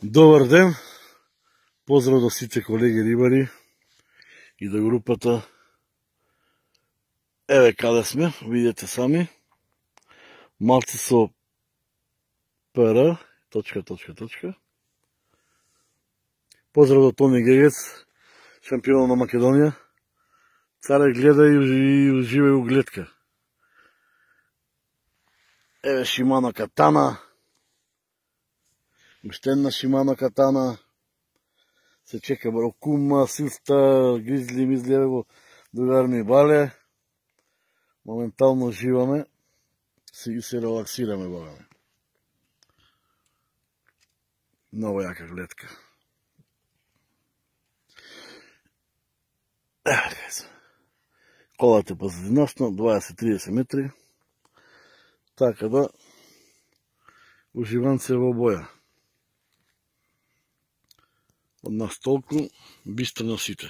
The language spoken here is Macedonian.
Добар ден! Поздрав до сите колеги рибари и до групата. Еве каде сме, видите сами. Малци со ПР, ... Поздрав до Тони Гегец, шампион на Македонија. Царе гледа и уживај у гледка. Еве Шимано Катана. Уште една Шимано Катана. Се чека Барокума, Силста, Гризли, мизли, еве го другар ми Бале. Моментално уживаме и се релаксираме, богаме. Много јака гледка. Колата е позадинасно, 20-30 метри. Така да, уживанце во боја. Од нас толку, бистро носите.